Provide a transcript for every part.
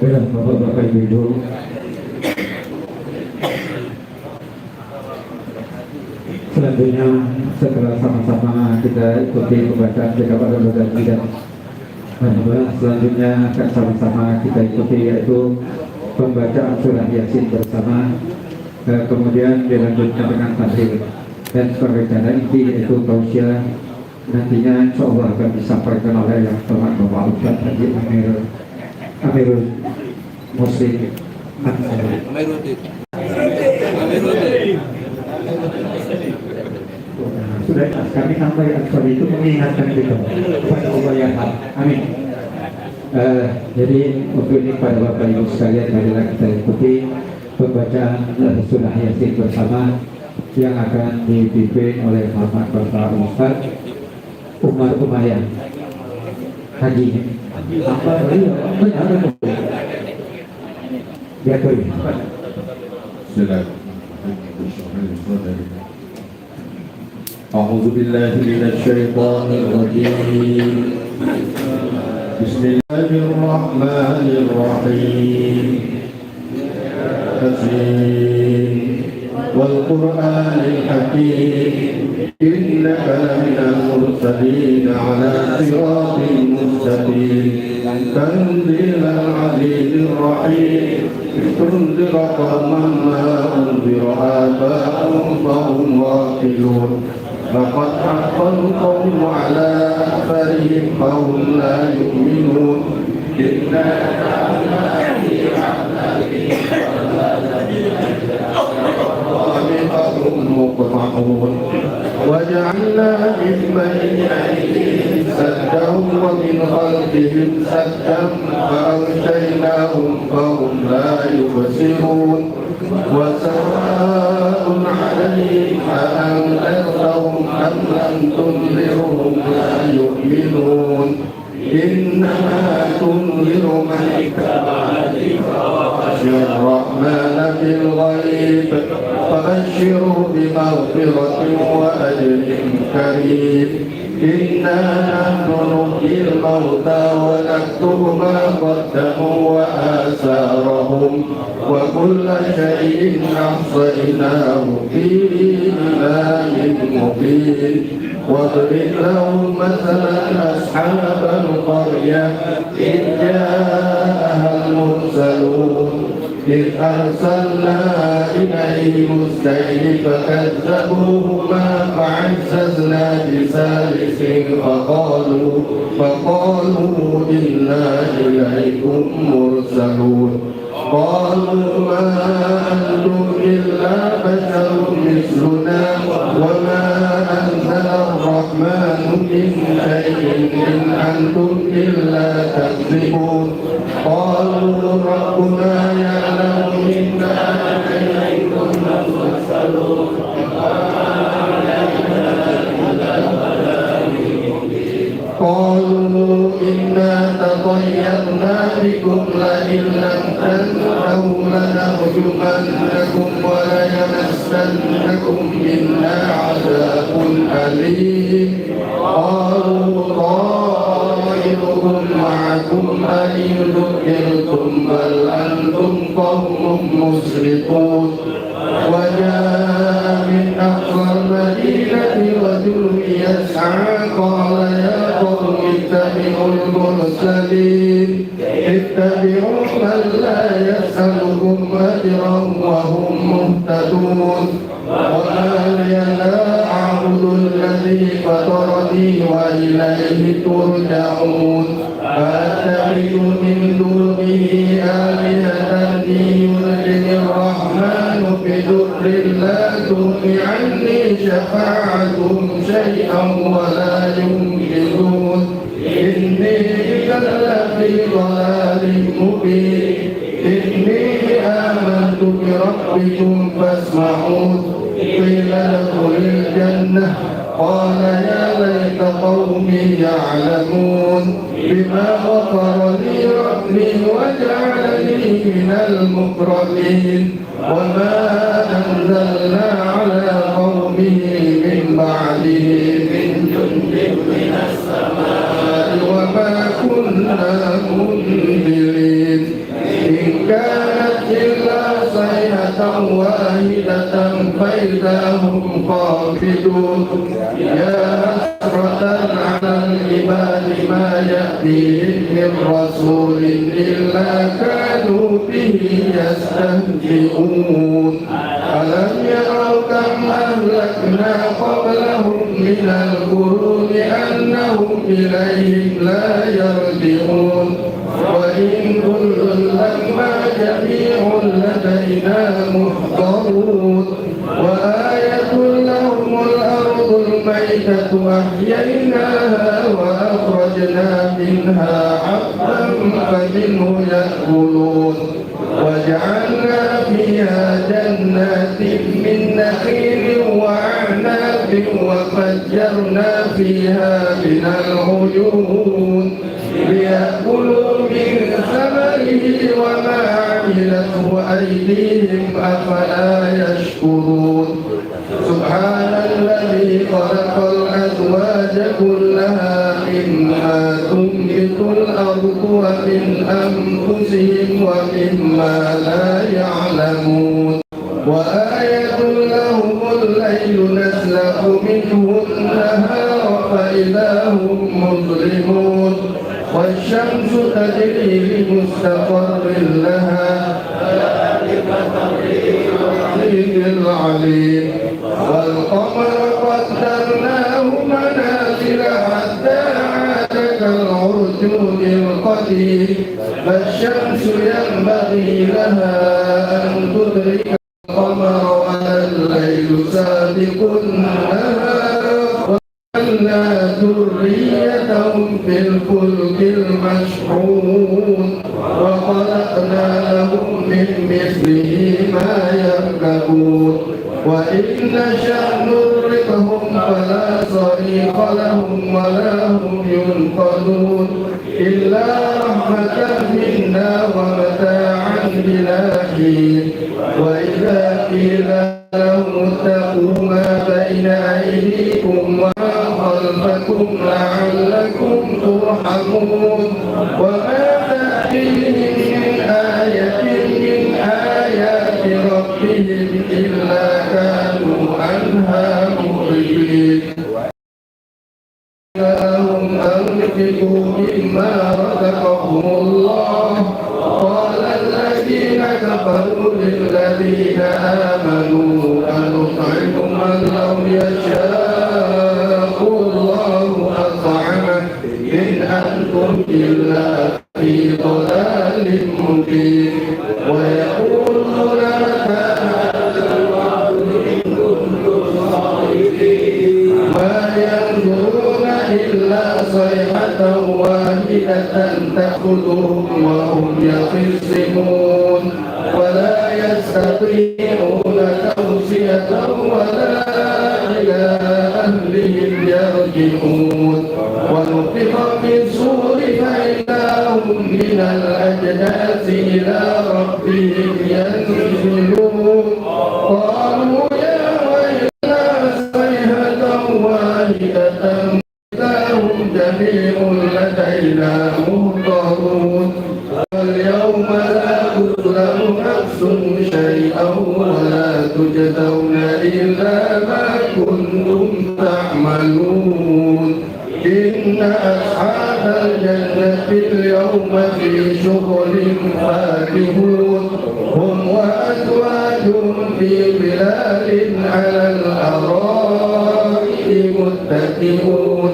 Bapak-bapak Ibu, selanjutnya setelah sama-sama kita ikuti pembacaan kitab Al-Ghazali dan selanjutnya akan sama-sama kita ikuti yaitu pembacaan surah Yasin bersama, kemudian dilanjutkan dengan tahlil dan perencana inti yaitu tausiah. Nantinya insya Allah akan disampaikan oleh yang terhormat Bapak Ustaz Haji Amirul Muslim sudah kami sampaikan soal itu mengingatkan kita kepada Allah yang amin. Jadi untuk ini pada Bapak Ibu sekalian, marilah kita ikuti pembacaan surah Yasin bersama yang akan dipimpin oleh Bapak Ustaz Umar Umayyah Haji apa benar ya boleh. A'udzu billahi minasy syaithanir rajim. Bismillahirrahmanirrahim. Wal Qur'anil Hakim. Innaka laminal mursalin ala siratin mustaqim. Tanzilal azizir rahim. تنذر قوما ما أنذر آباؤهم فهم غافلون لقد حق القول على أكثرهم فهم لا يؤمنون إنا جعلنا في أعناقهم خامقهم مقطعون وجعلنا من بين أيديهم سدا ومن خلفهم سدا فأغشيناهم فهم لا يبصرون وسواء عليهم أأنذرتهم أم لم تنذرهم لا يؤمنون إنما تنذر من اتبع الذكر وخشي الرحمن بالغيب فبشره بمغفرة وأجر كريم إنا نحن نحيي الموتى ونكتب ما قدموا وآثارهم وكل شيء أحصيناه في إمام مبين واضرب لهم مثلا أصحاب القرية إذ جاءها المرسلون إذ أرسلنا إليهم اثنين فكذبوهما فعززنا بثالث فقالوا إنا إليكم مرسلون قالوا ما أنتم إلا بشر مثلنا وما أنزل الرحمن من شيء إن أنتم إلا تكذبون قالوا ربنا يعلم إنا إليكم مرسلون قالوا إنا تطيرنا بكم لئن لم تنتهوا لنرجمنكم وليمسنكم منا عذاب أليم قالوا طائركم معكم أئن ذكرتم بل أنتم قوم مسرفون وجاء من أقصى المدينة رجل يسعى قال يا قوم اتبعوا المرسلين اتبعوا من لا يسألكم أجرا وهم مهتدون وما لي لا أعبد الذي فطرني وإليه ترجعون أأتخذ من دونه آلهة يردني الرحمن بضر لا تغن عني شفاعتهم شيئا ولا ينقذون إني إذا لفي ضلال مبين إني آمنت بربكم فاسمعون قيل ادخل الجنة قال يا ليت قومي يعلمون بما غفر لي ربي وجعلني من المكرمين وما أنزلنا على قومه من بعده من جند من السماء وما كنا منزلين إن كانت إلا صيحة واحدة فإذا هم خافضون يا حسرة على العباد ما يأتيهم من رسول إلا كانوا به يستهزئون ألم يروا كم أهلكنا قبلهم من القرون أنهم إليهم لا يرجعون وإن كل لما جميع لدينا محضرون وآية لهم الأرض الميتة أحييناها وأخرجنا منها حبا فمنه يأكلون وجعلنا فيها جنات من نخيل وأعناب وفجرنا فيها من العيون ليأكلوا من ثمره وما عملته أيديهم أفلا يشكرون سبحان الذي خلق الأزواج كلها مما تنبت الأرض ومن أنفسهم ومما لا يعلمون وآية لهم الليل نسلخ منه النهار فإذا هم مظلمون والشمس تجري لمستقر لها العليم والقمر قدرناه منازل حتى عاد كالعرجون القديم فالشمس ينبغي لها أن تدرك القمر ولا الليل سابق النهار وجعلنا ذريتهم في الفلك المشحون وخلقنا لهم من مثله ما يركبون وإن نشأ نغرقهم فلا صريخ لهم ولا هم ينقذون إلا رحمة منا ومتاعا إلى حين وإذا قيل لهم اتقوا ما بين أيديكم وما خلفكم لعلكم ترحمون وما تأتيهم من آية من آيات ربهم إلا كانوا عنها معرضين لهم أنفقوا مما رزقهم الله قال الذين كفروا الذين آمنوا أنطعم من لو يشاء الله أطعمه إن أنتم إلا في ضلال مبين ويقولون متى هذا الوعد إن كنتم صادقين ما ينظرون إلا صيحة واحدة تأخذهم وهم يخصمون ولا يستطيعون توصية ولا إلى أهلهم يرجعون ونفخ في الصور فإذا هم من الأجداث إلى ربهم ينزلون قالوا يا ويلنا صيحة واحدة إذا هم جميع لدينا محضرون اليوم لا تظلم نفس شيئا ولا تجزون إلا ما كنتم تعملون إن أصحاب الجنة اليوم في شغل فاكهون هم وأزواجهم في ظلال على الأرائك متكئون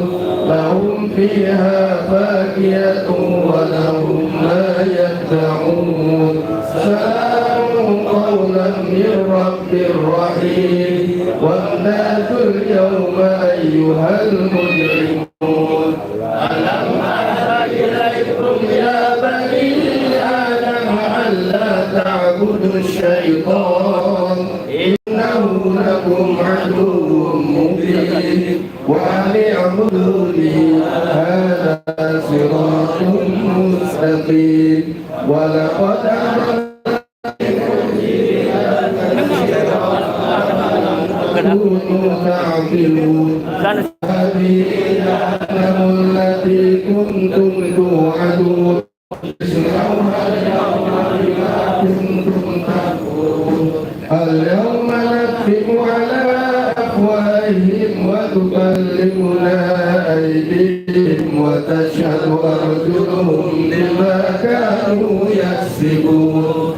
لهم فيها فاكهة ولهم ما يدعون سلام قولا من رب رحيم وامتازوا اليوم أيها المجرمون ألم أعهد إليكم يا بني آدم ألا تعبدوا الشيطان إنه لكم عدو مبين وأن اعبدوني هذا صراط مستقيم ولقد كونوا تعقلون هذه جهنم التي كنتم توعدون اليوم نختم على أفواههم وتكلمنا أيديهم وتشهد أرجلهم بما كانوا يكسبون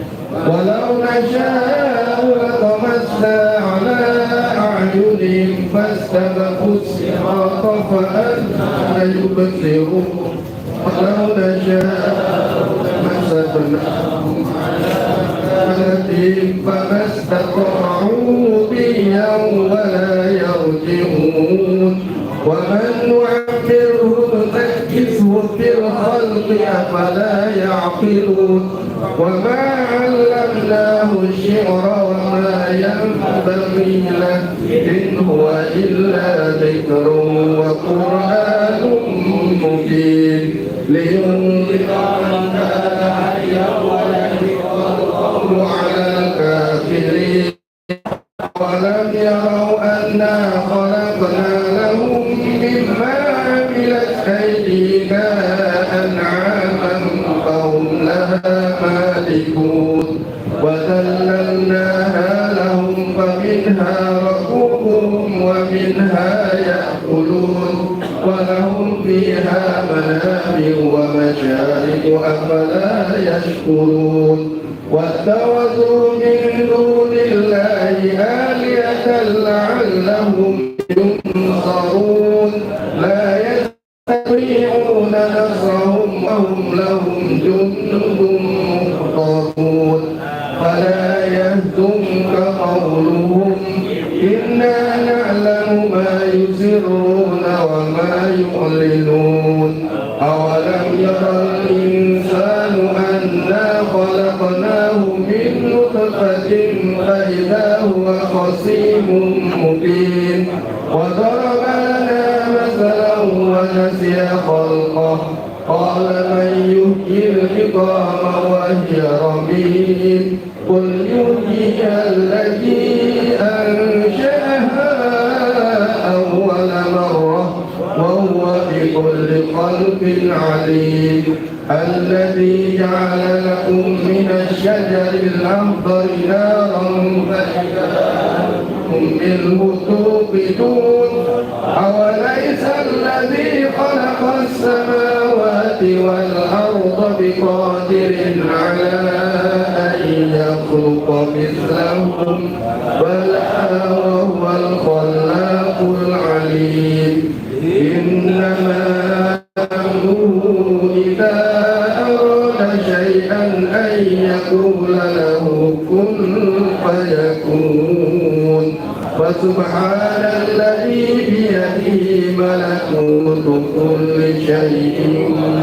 ولو نشاء لطمسنا على أعينهم فاستبقوا الصراط فأنى يبصرون ولو نشاء لمسخناهم فما استطاعوا بيا ولا يرجعون ومن نعمره ننكسه في الخلق أفلا يعقلون وما علمناه الشعر وما ينبغي له إن هو إلا ذكر وقرآن مبين لينذر من كان حيا ويحيى على الكافرين ولم يروا أنا خلقنا لهم مما عملت أيدينا أنعاما فهم لها مالكون وذللناها لهم فمنها ركوبهم ومنها يأكلون ولهم فيها منافع ومشارب أفلا يشكرون واتخذوا من دون الله آلهة لعلهم ينصرون لا يستطيعون نصرهم وهم لهم جند محضرون فلا يهزمك قولهم إنا نعلم ما يسرون وما يعلنون أولم يرى الإنسان أنا خلقناه من نطفة فإذا هو خصيم مبين وضرب لنا مثلا ونسي خلقه قال من يحيي العظام وهي رميم قل يحييها التي أنشأها أول مرة وهو بكل خلق عليم الذي جعل لكم من الشجر الأخضر نارا فإذا أنتم منه توقدون أوليس الذي خلق السماوات والأرض بقادر على أن يخلق مثلهم بلى وهو الخلاق العليم إنما أمره إذا أراد شيئا أن يقول له كن فيكون فسبحان الذي بيده ملكوت كل شيء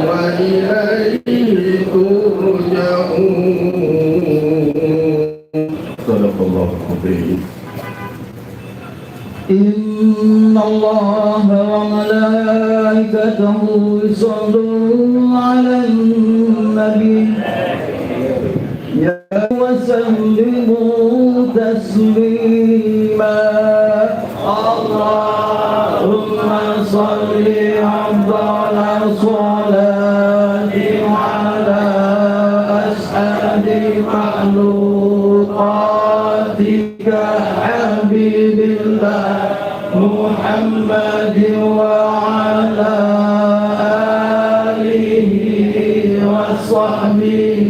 وإليه ترجعون. صدق الله العظيم. إن الله وملائكته يصلون على النبي يا وسلموا تسليما اللهم صل أفضل صلاة على أسعد مخلوقاتك حبيب الله محمد وعلى آله وصحبه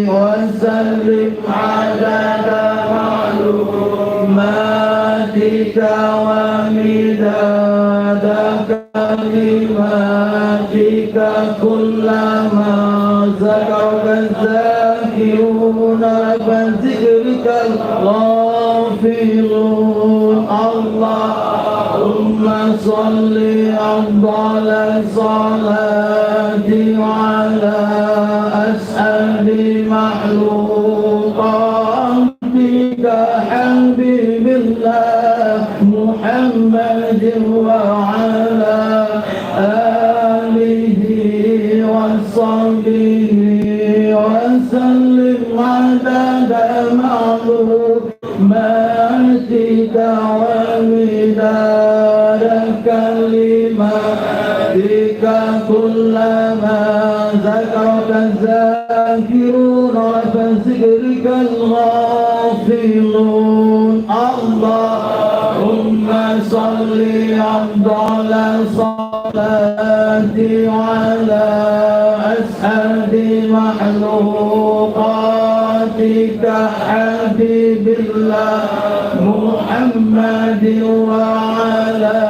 وسلم عدد معلوماتك ومداد كلماتك كلما ذكرك الذاكرون فذكرك الغافلون اللهم صل أفضل الصلاة على أسعد مخلوقاتك حبيب الله محمد وعلى آله وصحبه وسلم عدد معلوماتك ومداد كلماتك كلما ذكرك الذاكرون فذكرك الغافلون اللهم صل أفضل الصلاة على أسعد مخلوقاتك حبيب الله محمد وعلى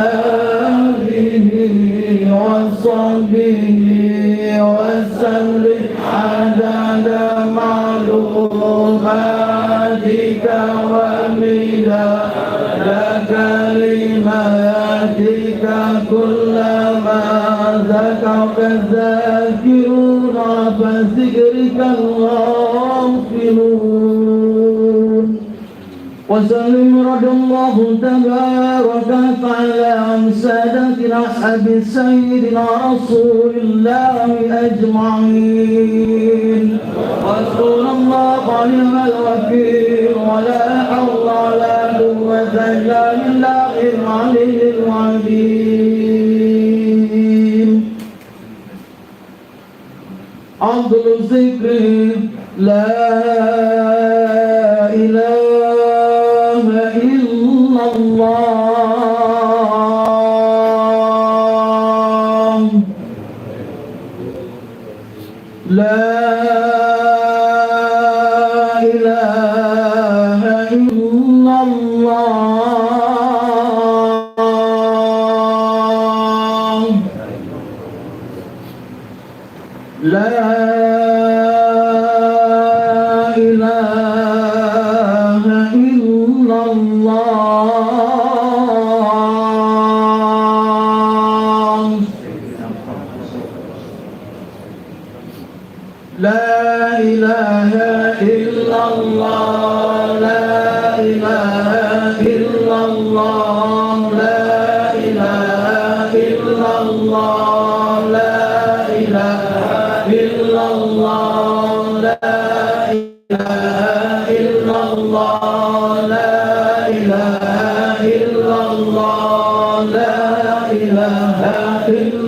آله وصحبه وسلم عدد معلوماتك ومداد كلماتك كلما ذكرك الذاكرون فذكرك الغافلون وسلم رضي الله تبارك وتعالى عن سادتنا أصحاب سيدنا رسول الله أجمعين رسول الله ونعم الوكيل ولا حول ولا قوة إلا بالله العلي العظيم أفضل الذكر لا إله إلا الله لا إله إلا الله لا إله إلا الله لا إله إلا الله لا إله إلا الله لا إله إلا الله لا إله إلا الله لا إله إلا الله لا إله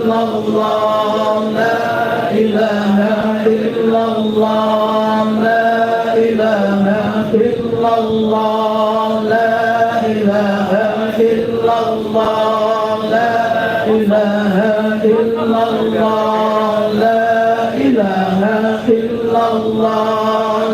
إلا الله لا إله إلا الله لا إله إلا الله لا إله إلا الله لا إله إلا الله لا إله إلا الله لا إله إلا الله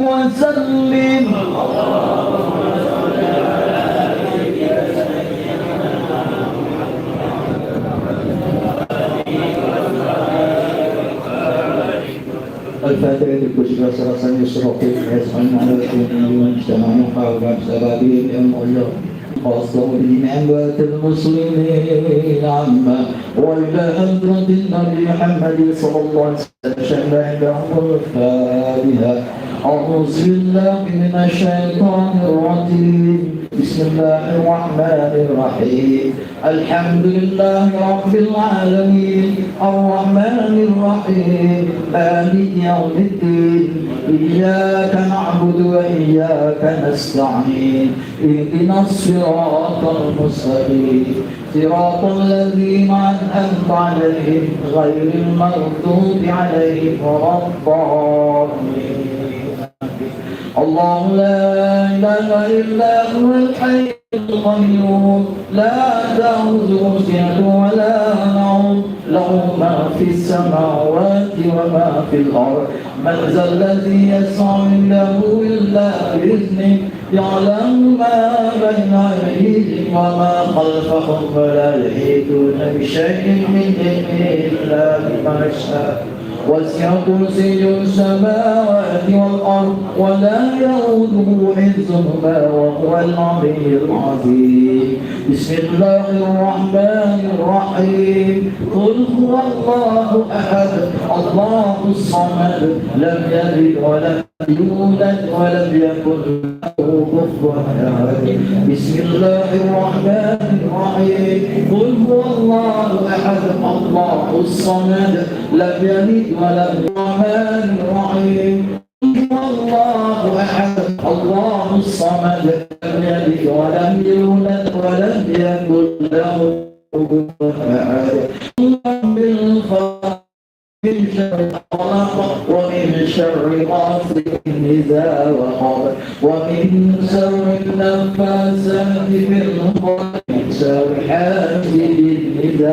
وسلم. الفاتحة الكشرى سرسا يسرقين يسعن على الكون واجتمعنا حول سبابين المؤلف خاصة بأموات المسلمين عما وإلى حضرة النبي محمد صلى الله عليه وسلم شهدهم الفاتحة. أعوذ بالله من الشيطان الرجيم. بسم الله الرحمن الرحيم. الحمد لله رب العالمين الرحمن الرحيم مالك يوم الدين. إياك نعبد وإياك نستعين. اهدنا الصراط المستقيم صراط الذين أنعمت عليهم غير المغضوب عليهم ولا الضالين. الله لا إله إلا هو الحي القيوم لا تأخذه سنة ولا نوم له ما في السماوات وما في الأرض. من ذا الذي يسعى عنده إلا بإذنه يعلم ما بين أيديهم وما خلفهم ولا يحيطون بشيء من علمه إلا بما شاء. وسع كرسي السماوات والأرض ولا يؤوده حفظهما وهو العلي العظيم. بسم الله الرحمن الرحيم. قل هو الله أحد الله الصمد لم يلد ولم يولد ولم يكن له كفوا أحد. بسم الله الرحمن الرحيم. قل هو الله أحد الله الصمد لم يلد ولم الرحمن الرحيم. هو الله أحد الله الصمد لم يلد ولم يولد ولم يكن له كفوا أحد. من شر خلق ومن شر غاسق إذا وقب ومن شر النفاثات في العقد من شر حاسد إذا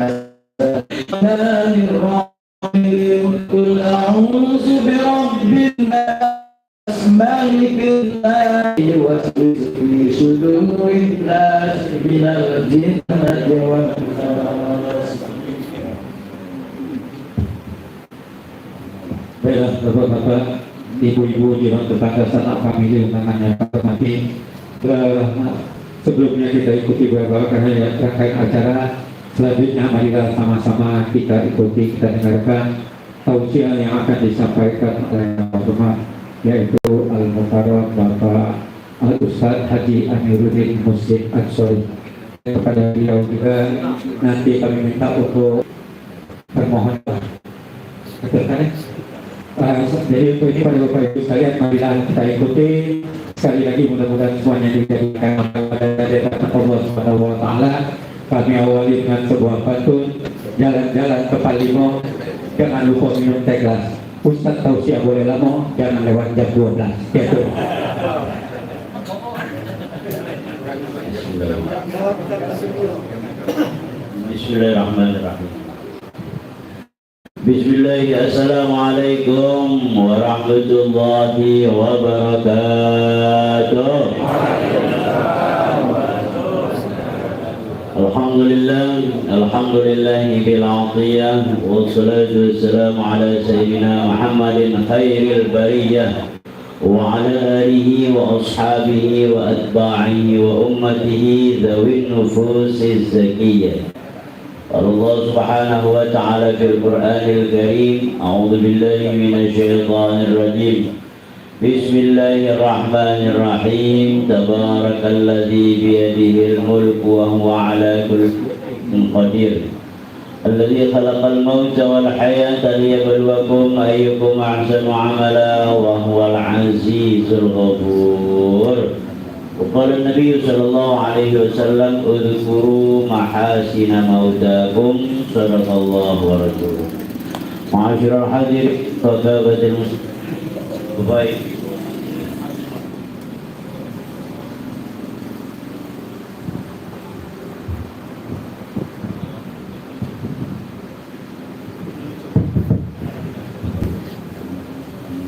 الرحمن الرحيم. قل أعوذ برب الناس مالك الناس يوسوس في صدور الناس من الجنة والناس. Baiklah Bapak-bapak, Ibu-ibu di ruang tetangga sanak famili undangannya Pak Mati. Sebelumnya kita ikuti beberapa rangkaian acara. Selanjutnya marilah sama-sama kita ikuti, kita dengarkan tausiah yang akan disampaikan oleh Bapak, yaitu Al-Mukarram Bapak Al-Ustaz Haji Amiruddin Muslim Ansori. Kepada beliau juga nanti kami minta untuk permohonan. Jadi untuk ini pada Bapak Ibu sekalian, marilah kita ikuti. Sekali lagi mudah-mudahan semuanya dijadikan pada Allah Subhanahu wa taala. Kami awali dengan sebuah pantun, jalan-jalan ke Palimo, jangan lupa minum teh gelas. Ustaz tausiah boleh lama, jangan lewat jam 12. Gitu. Bismillahirrahmanirrahim. Bismillah, assalamualaikum warahmatullahi wabarakatuh. Alhamdulillah bil atiyah wassalatu wassalamu ala sayyidina Muhammadin khairil bariyah wa ala alihi wa ashabihi wa atba'ihi wa ummatihi dhawin nufusiz zakiyah. Allah subhanahu wa ta'ala fil Qur'anil Karim. A'udzu billahi minasy syaithanir rajim. Bismillahirrahmanirrahim. Tabarakalladzi biyadihil mulku wa huwa 'ala kulli syai'in qadir. Alladzi khalaqal mauta wal hayata liyabluwakum ayyukum ahsanu 'amala wa huwal 'azizul ghafur. وقال النبي صلى الله عليه وسلم اذكروا محاسن موتاكم صدق الله ورسوله. معاشر الحاضرين وكافة المسلمين.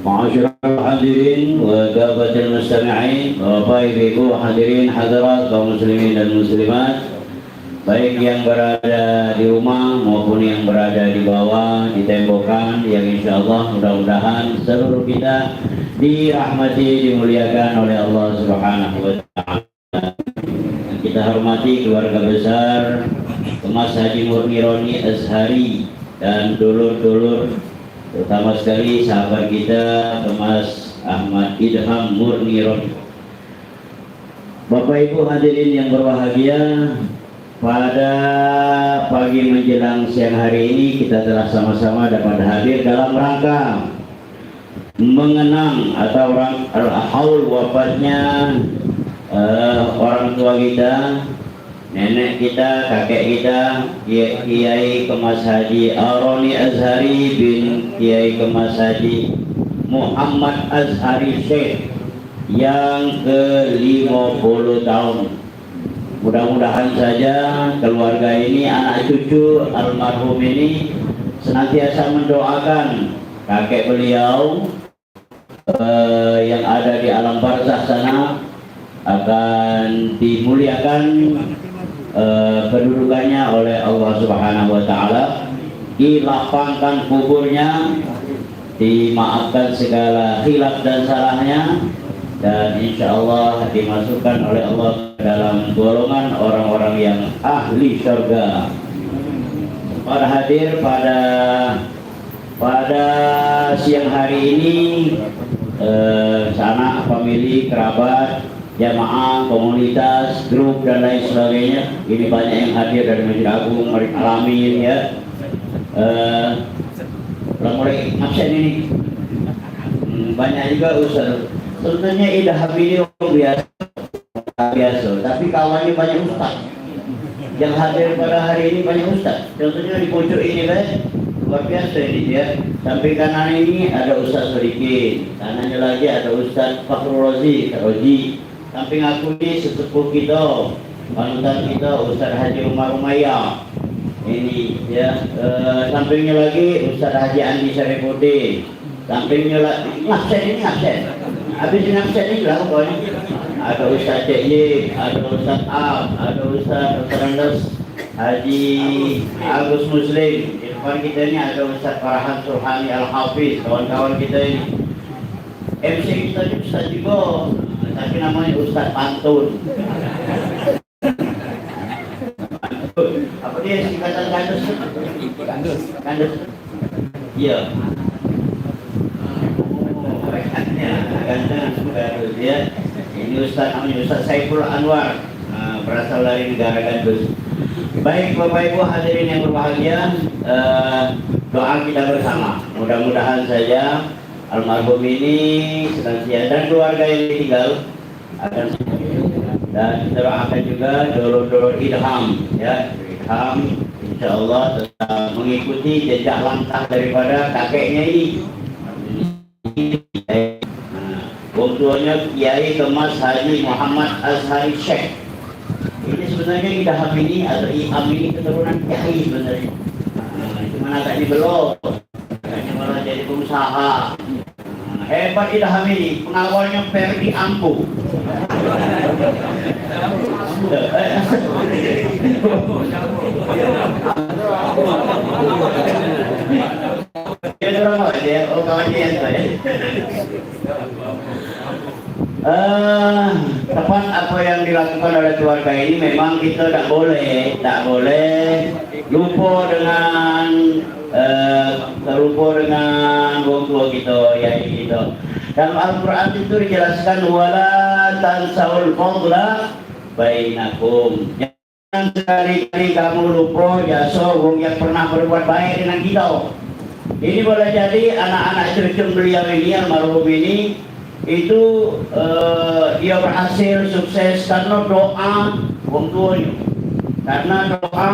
Ma'asyiral hadirin wa kafatil mustami'in, Bapak Ibu hadirin hadirat kaum muslimin dan muslimat, baik yang berada di rumah maupun yang berada di bawah di tembokan, yang insyaallah mudah-mudahan seluruh kita dirahmati, dimuliakan oleh Allah Subhanahu wa taala. Kita hormati keluarga besar Kemas Haji Murni Roni Azhari dan dulur-dulur, terutama sekali sahabat kita Kemas Ahmad Idham Murni Roni. Bapak Ibu hadirin yang berbahagia, pada pagi menjelang siang hari ini kita telah sama-sama dapat hadir dalam rangka mengenang atau haul wafatnya orang tua kita, nenek kita, kakek kita, Kiai Kemas Haji Roni Azhari bin Kiai Kemas Haji Muhammad Azhari Syekh yang ke-50 tahun. Mudah-mudahan saja keluarga ini, anak cucu almarhum ini senantiasa mendoakan kakek beliau yang ada di alam barzakh sana akan dimuliakan kedudukannya oleh Allah Subhanahu wa taala, dilapangkan kuburnya, dimaafkan segala khilaf dan salahnya, dan insya Allah dimasukkan oleh Allah dalam golongan orang-orang yang ahli surga. Para hadir pada siang hari ini, sanak famili, kerabat, jamaah, komunitas, grup dan lain sebagainya. Ini banyak yang hadir dari Masjid Agung Marik Alamin ya. Mulai absen ini banyak juga ustaz. Sebenarnya Ida Habibie biasa, tapi kawannya banyak ustaz. Yang hadir pada hari ini banyak ustaz. Contohnya di pojok ini luar biasa ini ya. Sampai kanan ini ada ustaz sedikit, kanannya lagi ada ustaz Fakhrul Rozi. Samping aku ini sesepuh kita, panutan kita Ustaz Haji Umar Umayyah. Ini ya, sampingnya lagi Ustaz Haji Andi Syarifuddin. Sampingnya lagi absen. Habis ini absen ini lah pokoknya. Ada Ustaz Cekye, ada Ustaz Ab, ada Ustaz Dr. Haji Agus Muslim. Di depan kita ini ada Ustaz Farhan Surhani Al-Hafiz, kawan-kawan kita ini. MC kita ini Ustaz juga, tapi namanya Ustaz Pantun. Apa dia singkatan kandus? Kandus. Iya. Kandus ya. Ini Ustaz namanya Ustaz Saiful Anwar, berasal dari negara Gandus. Baik Bapak Ibu hadirin yang berbahagia, doa kita bersama. Mudah-mudahan saja almarhum ini senantiasa dan keluarga yang tinggal akan, dan kita doakan juga dulur-dulur Idham ya, Idham insyaallah tetap mengikuti jejak langkah daripada kakeknya ini. Wong tuanya Kiai Kemas Haji Muhammad Azhari Syekh. Ini sebenarnya Idham ini atau Iham ini keturunan Kiai sebenarnya. Cuman agak dibelok, agaknya malah jadi pengusaha. Hebat Idham ini, pengawalnya Ferdi Ampu. Dia orang apa dia? Oh kawannya yang saya. Tepat apa yang dilakukan oleh keluarga ini, memang kita tak boleh lupa dengan orang tua kita, yai kita. Dalam Al-Quran itu dijelaskan wala tansaul fadla bainakum. Jangan sekali-kali kamu lupa jasa orang yang pernah berbuat baik dengan kita. Ini boleh jadi anak-anak cucu beliau ini, almarhum ini, itu dia berhasil sukses karena doa orang tuanya, karena doa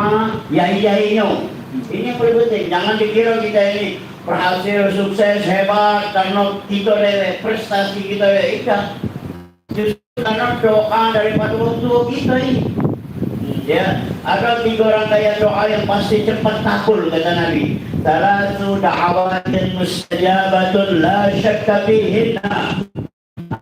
yai-yainya. Ini yang paling penting. Jangan dikira kita ini berhasil sukses hebat karena kita dari prestasi kita ikan, justru karena doa daripada orang tua kita ini. Ya, ada 3 rangkaian doa yang pasti cepat kabul kata Nabi. Salatu da'awatin mustajabatun la syakka fihinna.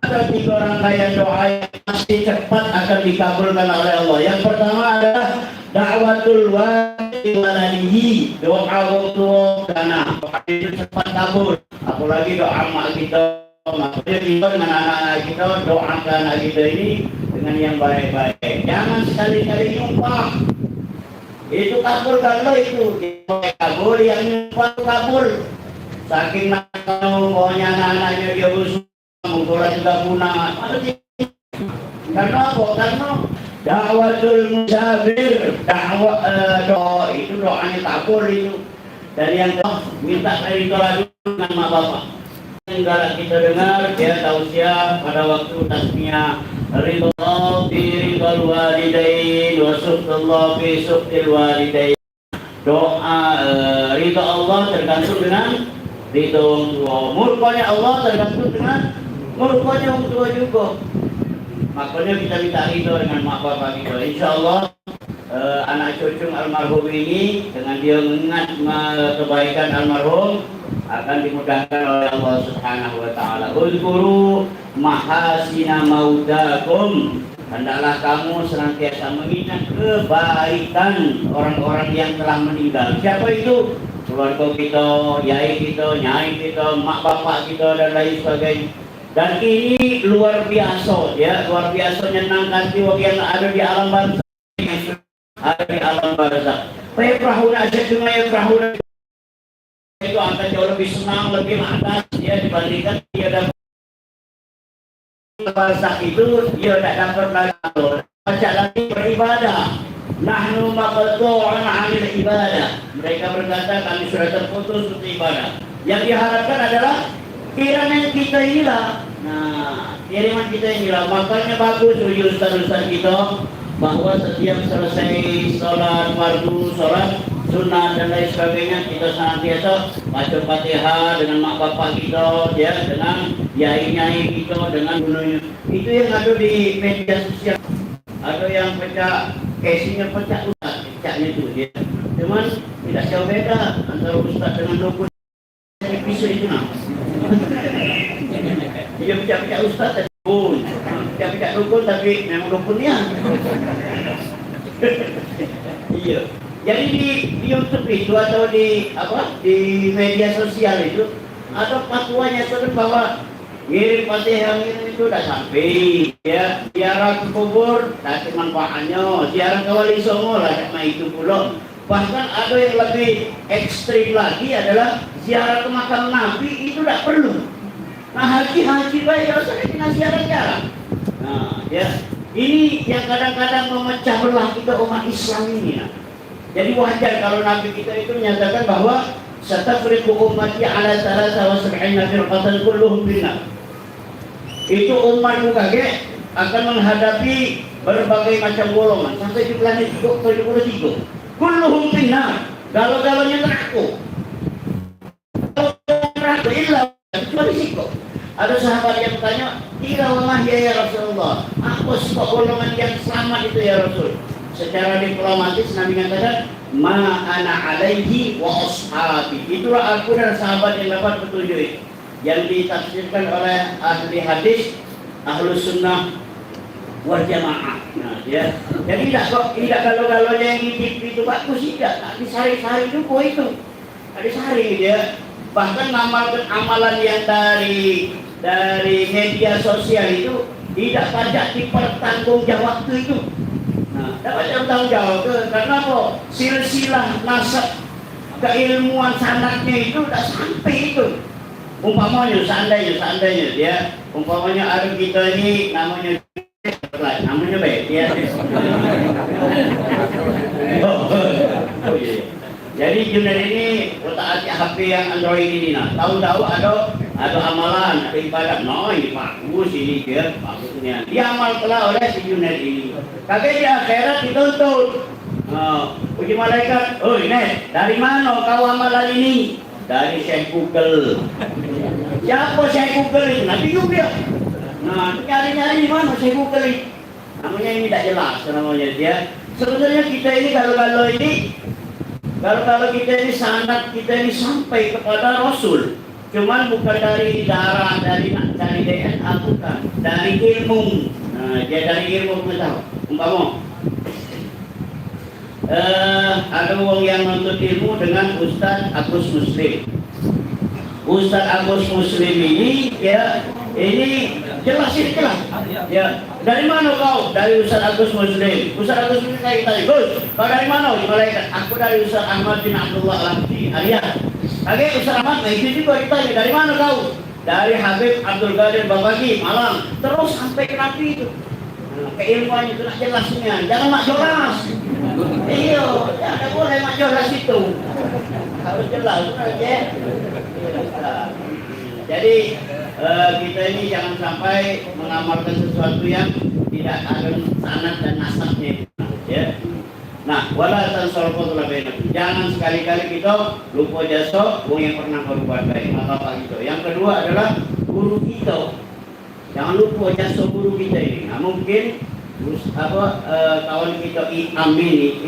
Ada 3 rangkaian doa yang pasti cepat akan dikabulkan oleh Allah. Yang pertama adalah da'watul walidi waladihi, doa orang tua dan itu cepat kabul. Apalagi doa mak kita, maksudnya kita dengan anak-anak kita, doakan anak kita ini dengan yang baik-baik. Jangan sekali-kali nyumpah. Itu kabul kalau itu kabul, yang nyumpah kabul. Saking pokoknya anak-anaknya dia usul mengkola juga punah. Karena apa? Karena da'watul musafir, doa itu doanya kabul itu. Dan yang kedua minta dari doa dengan mak bapak. Kalau kita dengar dia tausiah pada waktu tasmiyah ridha fi ridhal walidain wa sukhtallah fi sukhtil walidain. Doa ridha Allah tergantung dengan ridha orang tua. Murkanya Allah tergantung dengan murkanya orang tua juga. Makanya kita minta ridha dengan mak bapak kita. Insyaallah anak cucu almarhum ini dengan dia mengingat kebaikan almarhum akan dimudahkan oleh Allah Subhanahu wa taala. Uzkuru mahasina mautakum. Hendaklah kamu senantiasa mengingat kebaikan orang-orang yang telah meninggal. Siapa itu? Keluarga kita, yai kita, nyai kita, mak bapak kita dan lain sebagainya. Dan ini luar biasa ya, luar biasa menyenangkan jiwa yang ada di alam barzakh. Ada di alam barzakh. Fayafrahuna asyaddu ma yafrahuna, itu akan jauh lebih senang, lebih lantas ya dibandingkan dia dapat barzakh itu dia tidak dapat lagi baca lagi beribadah. Nahnu maqtu'un 'anil ibadah. Mereka berkata kami sudah terputus untuk ibadah. Yang diharapkan adalah kiriman kita inilah. Nah, kiriman kita inilah. Makanya bagus ustaz-ustaz kita bahwa setiap selesai sholat fardu, sholat sunnah dan lain sebagainya, kita senantiasa baca Fatihah dengan mak bapak kita, ya, dengan yai-nyai kita, dengan gunanya. Itu yang ada di media sosial. Ada yang pecah, casingnya pecah ustaz, pecahnya itu ya. Cuman tidak jauh beda antara ustaz dengan dukun. Pisau itu nah. Dia pecah-pecah ustaz dan dukun. Pecah-pecah dukun tapi memang dukunnya. Iya. Jadi di YouTube itu atau di media sosial itu ada fatwanya itu bahwa ngirim Fatihah itu udah sampai ya, ziarah ke kubur tak manfaatnya, ziarah ke wali songo lah sama itu pula. Bahkan ada yang lebih ekstrim lagi adalah ziarah ke makam Nabi itu tidak perlu. Nah haji baik rasanya dengan ziarah. Nah ya, ini yang kadang-kadang memecah belah kita umat Islam ini ya. Jadi wajar kalau Nabi kita itu menyatakan bahwa satafriqu ummati ala 73 firqatan kulluhum finnar. Itu umatku kaget akan menghadapi berbagai macam golongan sampai jumlahnya 73. Kulluhum finnar. Galau-galaunya neraka. Neraka illa kecuali sikap. Ada sahabat yang bertanya, "Ila wa ya Rasulullah, apa sih golongan yang selamat itu ya Rasul?" Secara diplomatis Nabi mengatakan, "Ma ana alaihi wa ashabi." Itulah aku dan sahabat yang dapat petunjuk itu. Yang ditafsirkan oleh ahli hadis, ahlus sunnah wal jamaah. Nah, ya. Jadi tidak kalau-kalaunya yang itu bagus tidak. Tapi sehari-hari juga itu. Ada sehari dia. Bahkan amalan yang dari media sosial itu tidak pajak dipertanggungjawab itu. Nah, dapat bertanggung jawab karena apa? Silsilah nasab keilmuan sanadnya itu tidak sampai itu. Umpamanya seandainya dia umpamanya ada kita ini namanya baik ya. Oh, iya. Jadi Junaid ini otak HP yang Android ini nah, tahu-tahu ada amalan, ada ibadat. No, ini bagus ini dia bagusnya. Diamal telah oleh si Junaid ini. Kakek di akhirat dituntut. Uji malaikat, "Oh, ini dari mana kau amalan ini?" "Dari Syekh Google." Siapa Syekh Google itu? Nanti juga. Nah, nyari-nyari di mana Syekh Google itu? Namanya ini tidak jelas namanya dia. Sebenarnya kita ini kalau kita ini sanad kita ini sampai kepada Rasul, cuman bukan dari darah, dari DNA, bukan dari ilmu. Nah, dia dari ilmu pengetahuan. Umpama ada orang yang menuntut ilmu dengan Ustaz Agus Muslim. Ustaz Agus Muslim ini ya, ini jelas. Ya, dari mana kau? Dari Ustaz Agus Muslim. Ustaz Agus Muslim saya tanya, Gus, kau dari mana? Malaikat. Aku dari Ustaz Ahmad bin Abdullah Al-Hadi. Aliyah. Oke, Ustaz Ahmad, itu juga ditanya, dari mana kau? Dari Habib Abdul Qadir Babagi, Malang. Terus sampai ke Nabi itu. Keilmuannya itu jelasnya, jangan mak jelas. Iya, tidak boleh mak jelas itu. Harus jelas, ya. Jadi kita ini jangan sampai mengamalkan sesuatu yang tidak ada sanad dan nasabnya, ya. Nah, wala tansorfatul bainakum. Jangan sekali-kali kita lupa jasa wong yang pernah berbuat baik, apa gitu. Yang kedua adalah guru kita. Jangan lupa jasa guru kita ini. Nah, mungkin kawan kita Ilham ini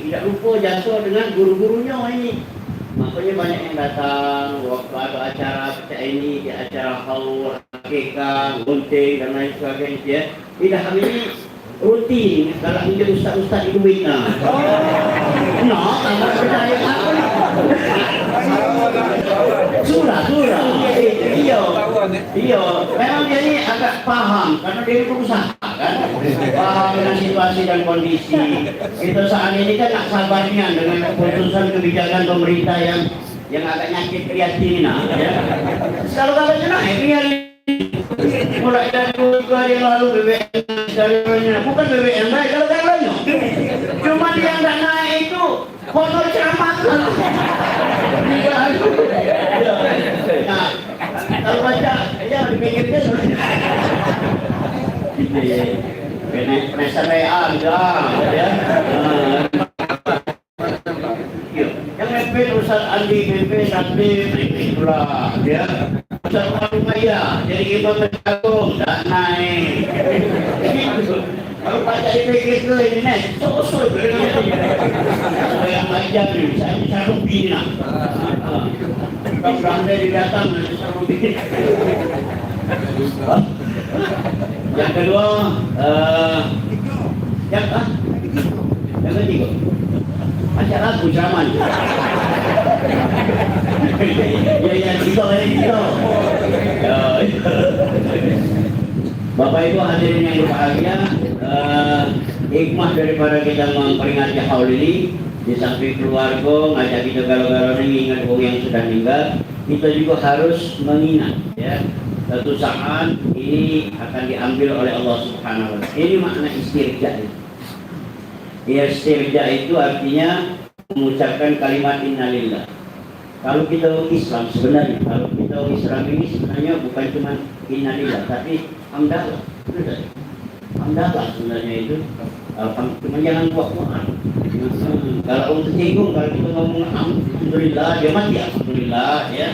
tidak lupa jasa dengan guru-gurunya ini. Makanya banyak yang datang waktu ada acara ini, di acara haul, akikah, gunting dan lain sebagainya. Ilham ini rutin kalau menjadi ustaz-ustaz di duit. Nah, sama percaya aku. Surah. Iya. Memang dia ini agak paham karena dia berusaha kan, paham dengan situasi dan kondisi. Kita saat ini kan nak sabarnya dengan keputusan kebijakan pemerintah yang agak nyakit kreatina. Ya. Kalau jenak, biar mulai dari 2 hari lalu BBM bukan BBM naik kalau galanya. Cuma yang tidak naik itu honor ceramah. Nah, kalau baca ya dipikirnya penasaran ya. Yang MP Ustaz Andi MP itulah ya. Ustaz Maya jadi imam agung tak naik. Kalau baca dipikir itu ini nih, sosok yang ajar ni, saya bisa rugi nak. Kalau beranda didatang, saya bisa rugi. Yang kedua, yang ketiga, acara lagu zaman. Ya kita. Bapak Ibu hadirin yang berbahagia, hikmah daripada kita memperingati haul ini, di samping keluarga, ngajak kita galau-galau ini ingat orang yang sudah meninggal, kita juga harus mengingat, ya, satu saat ini akan diambil oleh Allah Subhanahu Wa Taala. Ini makna istirja. Istirja itu artinya mengucapkan kalimat innalillah. Kalau kita Islam sebenarnya, kalau kita Islam ini sebenarnya bukan cuma innalillah, tapi hamdalah. Hamdalah sebenarnya itu. Cuma jangan buat-buat. Kalau orang tersinggung, kalau kita ngomong alhamdulillah, dia mati alhamdulillah, ya.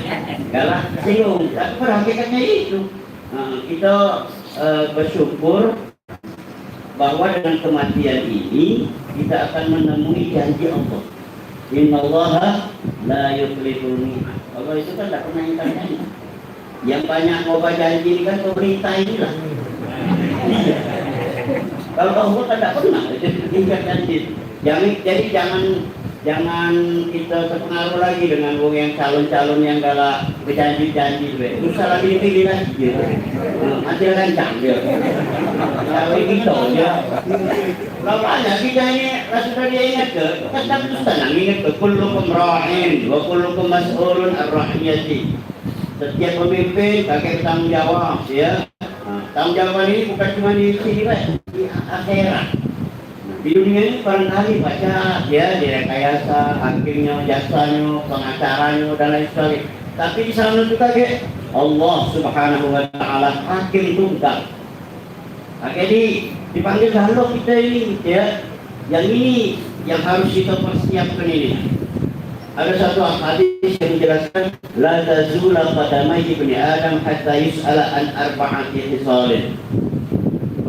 Kalau tersinggung, tapi pada hakikatnya itu. Kita bersyukur bahwa dengan kematian ini kita akan menemui janji Allah. Innallaha la yukhliful mi'ad. Allah itu kan tidak pernah ingkar. Yang banyak mau janji ini kan pemerintah inilah. Kalau Allah kan tidak pernah ingkar janji. Jadi jangan kita terpengaruh lagi dengan wong yang calon-calon yang galak berjanji-janji itu. Usah lagi pilih lagi gitu. Hasil rancang dia. Kalau gitu ya. Makanya kita ini Rasulullah dia ingat ke, kita terus tenang ingat ke kullukum ra'in wa kullukum mas'ulun ar-ra'iyati. Setiap pemimpin pakai tanggung jawab, ya. Tanggung jawab ini bukan cuma di sini, di akhirat. Di dunia ini barangkali baca ya direkayasa, hakimnya, jasanya, pengacaranya dan lain sebagainya. Tapi di sana juga Allah Subhanahu Wa Taala hakim tunggal. Jadi dipanggil dialog kita ini, ya. Yang ini yang harus kita persiapkan ini. Ada satu hadis yang menjelaskan la tazula qadamai ibni Adam hatta yus'ala an arba'ati khisalin.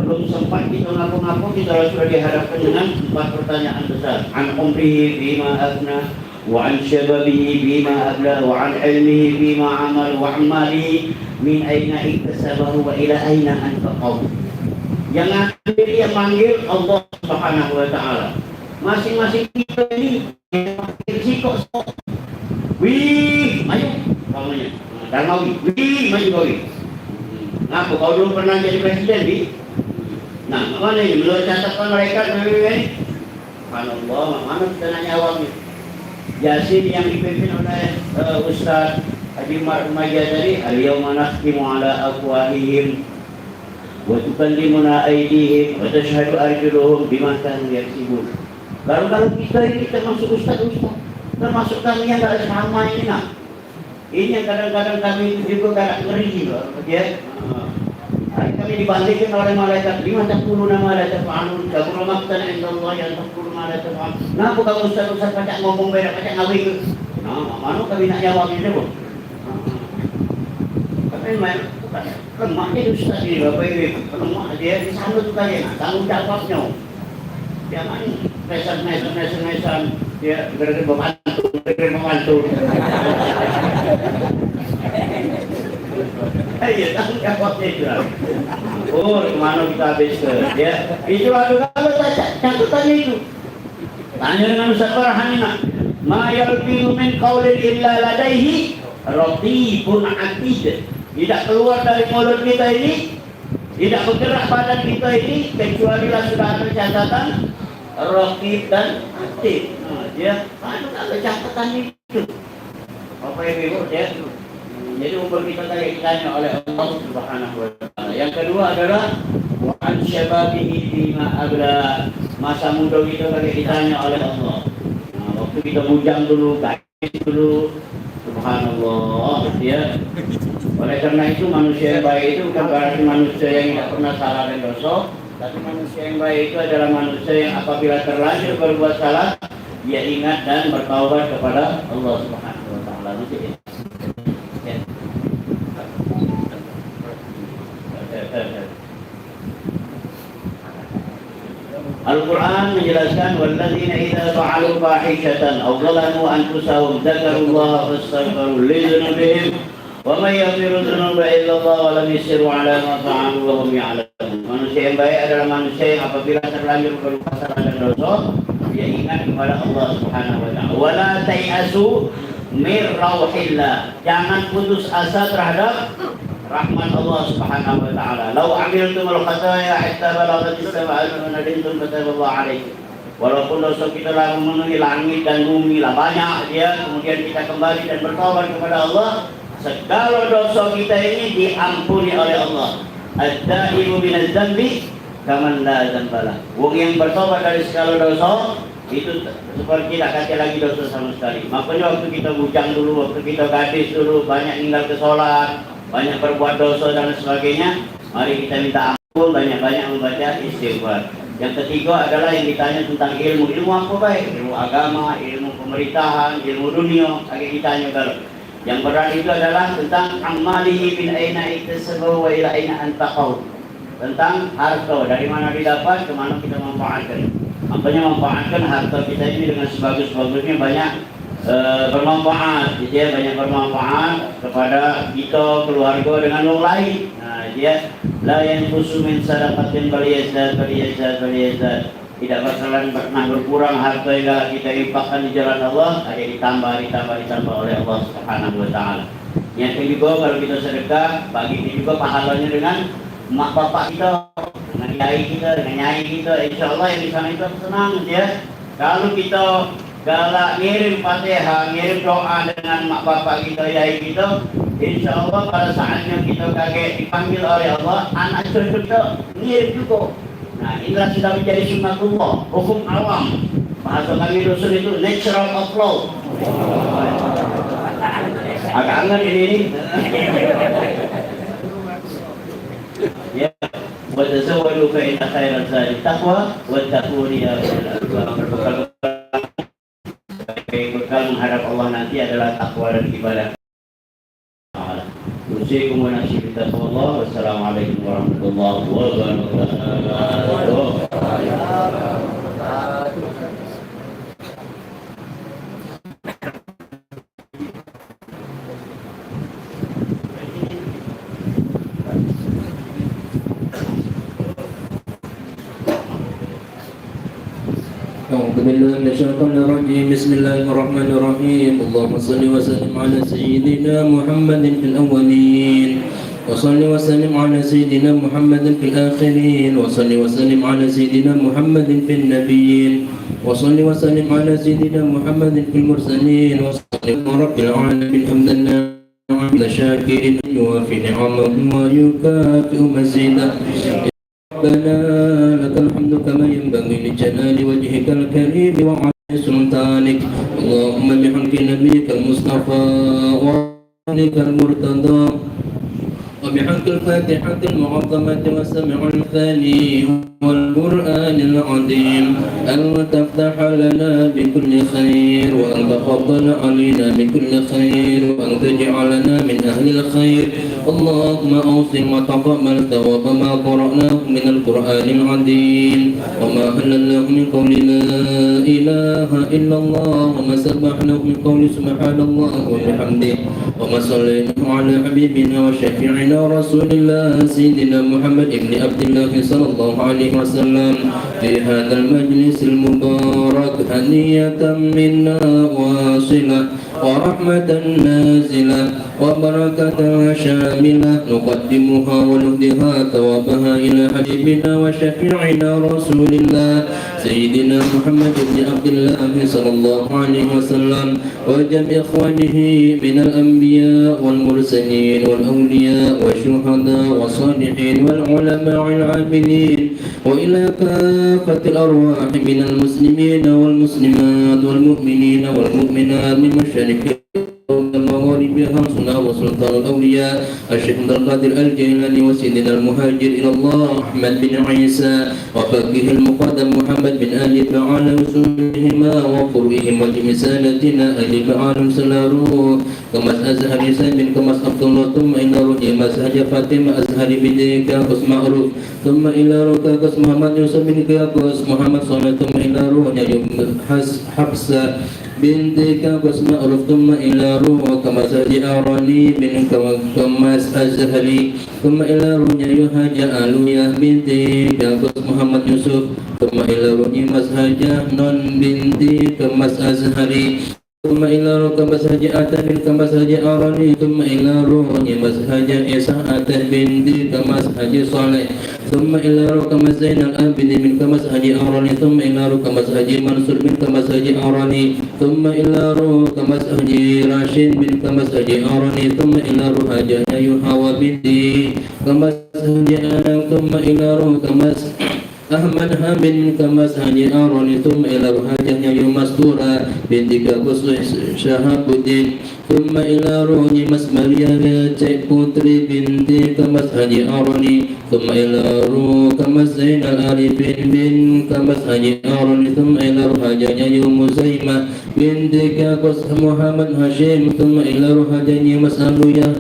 belum sempat kita ngaku-ngaku, kita sudah dihadapkan dengan 4 pertanyaan besar. An umrihi bima afna, wa an syababihi bima abla, wa an ilmihi bima amal, wa an malihi min aina iktasabahu wa ila aina anfaqahu. Yang akhir yang manggil Allah Subhanahu wa taala. Masing-masing kita ini risiko. Wih, ayo namanya. Darmawi, wih, maju kau. Ngaku kau dulu pernah jadi presiden, Bi? Nah, mana ini? Menurut catatan mereka, subhanallah, mana kita nanya awalnya? Yasin yang dipimpin oleh Ustaz Haji Umar Umayyah tadi, al-yawma nakhtimu ala afwahihim wa tukallimuna aydihim wa tashhadu arjuluhum bima kanu yaksibun. Kalau kita ini termasuk ustaz-ustaz, termasuk kami yang tidak sama ini, nah. Ini yang kadang-kadang kami itu juga kadang ngeri loh, ya. Kami dibandingkan oleh malaikat, lima taquluna ma la taf'alun, kabura maqtan 'inda Allah ya taqulu ma la taf'alun. Nah, kalau ustaz-ustaz pacak ngomong beda, pacak ngawin. Nah, mana kami nak jawab ini, Bu? Tapi memang lemah ini ustaz ini, Bapak Ibu, lemah dia di sana tuh kayaknya, tanggung jawabnya. Jangan mesan, dia gara-gara membantu. Iya, tanggung jawabnya itu. Oh, kemana kita habis ke? Ya, itu lalu kalau catatannya itu. Tanya dengan Ustaz Farhan ini, ma yalfizu min qawlin illa ladaihi raqibun atid. Tidak keluar dari mulut kita ini, tidak bergerak badan kita ini kecuali sudah ada catatan raqib dan atid. Nah, dia ada catatan itu. Bapak Ibu, ya. Jadi umur kita tadi ditanya oleh Allah Subhanahu wa taala. Yang kedua adalah wa an syababihi bima abla. Masa muda kita tadi ditanya oleh Allah. Nah, waktu kita bujang dulu, gadis dulu. Subhanallah, ya. Oleh karena itu manusia yang baik itu bukan berarti manusia yang tidak pernah salah dan dosa, tapi manusia yang baik itu adalah manusia yang apabila terlanjur berbuat salah, dia ingat dan bertaubat kepada Allah Subhanahu wa taala. Al-Quran menjelaskan walladzina idza fa'alu fahishatan aw zalamu anfusahum dzakarullaha fastaghfiru lidzunubihim wa may yaghfiru dzunuba illa Allah wa lam yusiru 'ala ma fa'alu wa hum ya'lamun. Manusia yang baik adalah manusia yang apabila terlanjur berbuat salah dan dosa, dia ingat kepada Allah Subhanahu wa taala. Wa la tayasu mir rauhillah. Jangan putus asa terhadap rahmat Allah Subhanahu wa taala. Lau amiltumul khataya hatta balaghatis sama'un wa nadintum fataballahu alaikum. Walaupun dosa kita telah memenuhi langit dan bumi lah banyak dia, kemudian kita kembali dan bertobat kepada Allah, segala dosa kita ini diampuni oleh Allah. Ad-da'imu minadz dzambi kaman la dzambala. Wong yang bertobat dari segala dosa itu seperti tidak kata lagi dosa sama sekali. Makanya waktu kita bujang dulu, waktu kita gadis dulu, banyak tinggal ke sholat, banyak berbuat dosa dan sebagainya, mari kita minta ampun, banyak-banyak membaca istighfar. Yang ketiga adalah yang ditanya tentang ilmu apa baik? Ilmu agama, ilmu pemerintahan, ilmu dunia, agak ditanya kalau. Yang berat itu adalah tentang amalihi min aina iktasabahu wa ila aina anfaqahu. Tentang harta, dari mana didapat, ke mana kita manfaatkan. Makanya manfaatkan harta kita ini dengan sebagus-bagusnya, banyak bermanfaat, dia banyak bermanfaat kepada kita, keluarga dengan orang lain. Nah, dia la yanqusu min sadaqatin bal yazdad. Tidak bakalan pernah berkurang harta yang kita infakkan di jalan Allah, ada ditambah oleh Allah Subhanahu wa taala. Yang kedua, kalau kita sedekah, bagi kita juga pahalanya dengan mak bapak kita, dengan kiai kita, dengan nyai kita, insyaallah yang di sana itu senang ya. Kalau kita galak ngirim Fatihah, ngirim doa dengan mak bapak kita, yai kita, insya Allah pada saatnya kita kaget dipanggil oleh Allah, anak cucu kita ngirim juga. Nah, inilah sudah menjadi sunnatullah, hukum awam. Bahasa kami Rasul itu natural of law. Agak anget ini. Ya, wa tazawwadu fa inna khairal zadi taqwa wa taquni ya ulul bekal menghadap Allah nanti adalah takwa dan ibadah. أوصيكم ونفسي بتقوى الله. والسلام عليكم ورحمة الله وبركاته. أعوذ بالله من الشيطان الرجيم. بسم الله الرحمن الرحيم. اللهم صل وسلم على سيدنا محمد في الأولين، وصل وسلم على سيدنا محمد في الآخرين، وصل وسلم على سيدنا محمد في النبيين، وصل وسلم على سيدنا محمد في المرسلين، وصل رب العالمين حمدا حمد شاكر يوافي نعمه ويكافئ مزيدا. ربنا لك الحمد كما ينبغي لجلال وجهك الكريم وعظيم سلطانك. اللهم بحق نبيك المصطفى ورسولك المرتضى، وبحق الفاتحة المعظمة والسمع الثاني والقرآن العظيم، أن تفتح لنا بكل خير، وأن تفضل علينا بكل خير، وأن تجعلنا من أهل الخير. اللهم أوصل وتقبل ثواب ما قرأناه من القرآن العظيم، وما هللناه من قول لا إله إلا الله، وما سبحناه من قول سبحان الله وبحمده، وما صليناه على حبيبنا وشفيعنا رسول الله سيدنا محمد بن عبد الله صلى الله عليه وسلم في هذا المجلس المبارك، هنية منا واصلة ورحمة نازلة وبركة شاملة، نقدمها ونهدها ثوابها إلى حبيبنا وشفيعنا رسول الله سيدنا محمد بن عبد الله صلى الله عليه وسلم، وجميع إخوانه من الأنبياء والمرسلين والأولياء والشهداء والصالحين والعلماء العاملين، وإلى كافة الأرواح من المسلمين والمسلمات والمؤمنين والمؤمنات من مشارق مغاربها صنع وسلطان الأولياء الشيخ عبد القادر الجيلاني وسيدنا المهاجر إلى الله أحمد بن عيسى وفقيه المقدم محمد بن آل تعالى وسلمهما وفروعهم وتمثالتنا آل تعالى سلارو كما أزهر سيد كما عبد الله ثم إلى رجل مسهج فاطمة أزهر بديك قس معروف ثم إلى رجل قس محمد يوسف بن قس محمد صلى ثم إلى رجل حفصة بنتك قس معروف ثم إلى روح كما سجى أراني من كماس أزهري ثم إلى روح يهاج ألوية بنتك قس محمد يوسف ثم إلى روح مسهجة نون بنتك كماس أزهري ثم إلى روح كماس هجى أتى من كماس هجى أراني ثم إلى روح مسهجة إسحاق أتى بنتك كماس هجى صالح ثم إلى روح كماس زين العابد من كماس هجى أراني ثم إلى روح كماس هجى منصور من كماس هجى أراني ثم إلى روح كماس هجى راشد من كماس هجى أراني ثم إلى روح هجى يوحى بنتي كماس هجى آدم ثم إلى روح كماس أحمد حامد من كماس هجى أراني ثم إلى روح هجى يومستورة بنتي كابوس شهاب الدين ثم إلى روح مسمريا putri binti كماس هجى أراني ثم إلى روح كماس زين العابدين بن كماس هجى أراني ثم إلى روح هجى يوم زيمة بنتي كابوس محمد هاشم ثم إلى روح هجى مسألويا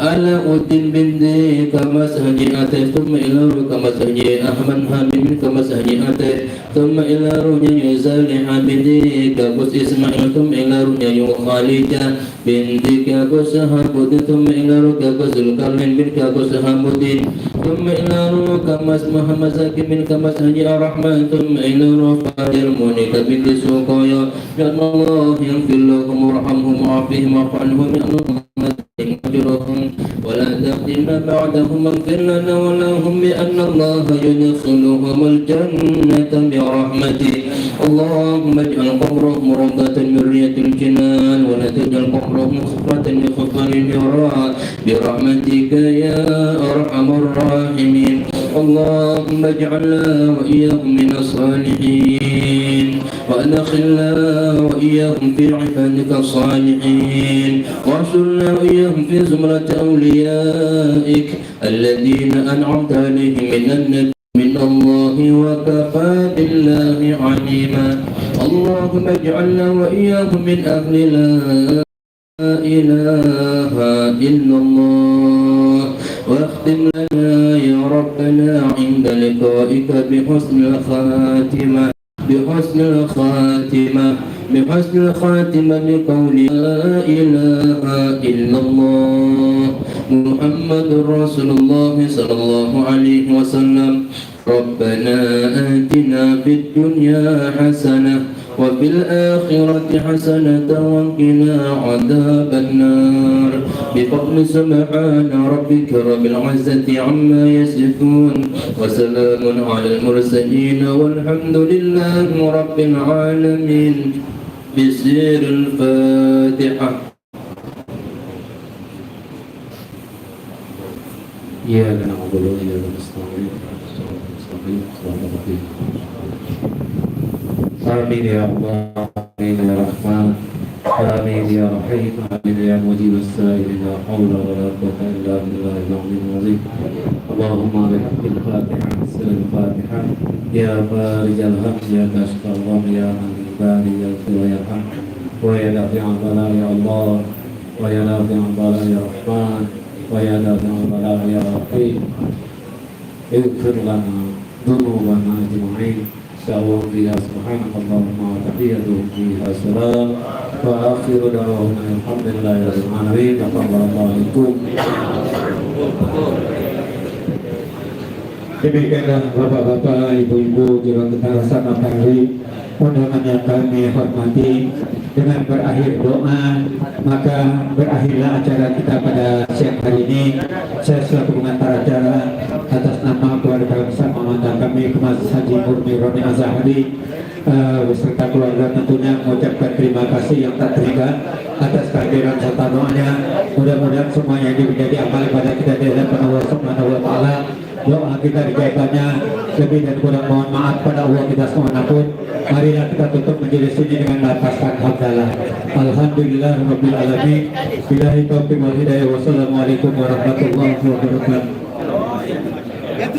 على الدين بنتي كماس هجى أتى ثم إلى روح كماس هجى أحمد حامد كماس هجى أتى ثم إلى روح يزالح بنتي كابوس إسماعيل ثم إلى روح يوم خالجة بنتي كابوس هابود ثم إلى روح كابوس الكرمين بن كابوس هابودين ثم إلى روح كماس محمد زكي بن كماس هجى الرحمن ثم إلى روح فاضل مونيكا بنت سوقايا يا الله يغفر لهم وارحمهم وعافهم واعف عنهم يا الله أجرهم ولا تفتنا بعدهم اغفر لنا ولهم بأن الله يدخلهم الجنة برحمته. اللهم اجعل قبرهم روضة من رياض الجنان ولا تجعل قبرهم صفرة لخطر الجراء برحمتك يا أرحم الراحمين. اللهم اجعلنا وإياهم من الصالحين وأدخلنا وإياهم في عبادك الصالحين واحشرنا وإياهم في زمرة أوليائك الذين أنعمت عليهم من النبي من الله وكفى بالله عليما. اللهم اجعلنا وإياهم من أهل لا إله إلا الله واختم لنا يا ربنا عند لقائك بحسن الخاتمة بحسن الخاتمة بقول لا إله إلا الله محمد رسول الله صلى الله عليه وسلم ربنا آتنا في الدنيا حسنة وفي الآخرة حسنة وقنا عذاب النار بفضل سبحان ربك رب العزة عما يصفون وسلام على المرسلين والحمد لله رب العالمين بسر الفاتحة. إياك نعبد وإياك نستعين آمين يا الله آمين يا رحمن آمين يا رحيم آمين يا مجيب السائل لا حول ولا قوة إلا بالله العلي العظيم. اللهم بحق الفاتحة سر الفاتحة يا فارج الهم يا كاشف الغم يا من باري يغفر ويرحم ويا دافع البلاء يا الله ويا دافع البلاء يا رحمن ويا دافع البلاء يا رحيم اغفر لنا ذنوبنا أجمعين سواء فيها سبحانك اللهم وتحيتهم فيها سلام وآخر دعوانا الحمد لله رب العالمين. تقبل الله منكم. Demikianlah bapak-bapak, ibu-ibu, jiwa kita rasa pahri undangan yang kami hormati. Dengan berakhir doa, maka berakhirlah acara kita pada siang hari ini. Saya selaku pengantar acara atas nama keluarga besar Mamanda kami Mas Haji Murni Roni Azhari beserta keluarga tentunya mengucapkan terima kasih yang tak terhingga atas kehadiran serta doanya. Mudah-mudahan semuanya ini menjadi amal pada kita di hadapan Allah Subhanahu wa taala. Doa kita dikaitannya lebih dan kurang mohon maaf pada Allah kita semua pun. Marilah kita tutup majelis ini dengan melafazkan hamdalah. Alhamdulillah rabbil alamin. Billahi taufiq wal hidayah. Wassalamualaikum warahmatullahi wabarakatuh. Ya,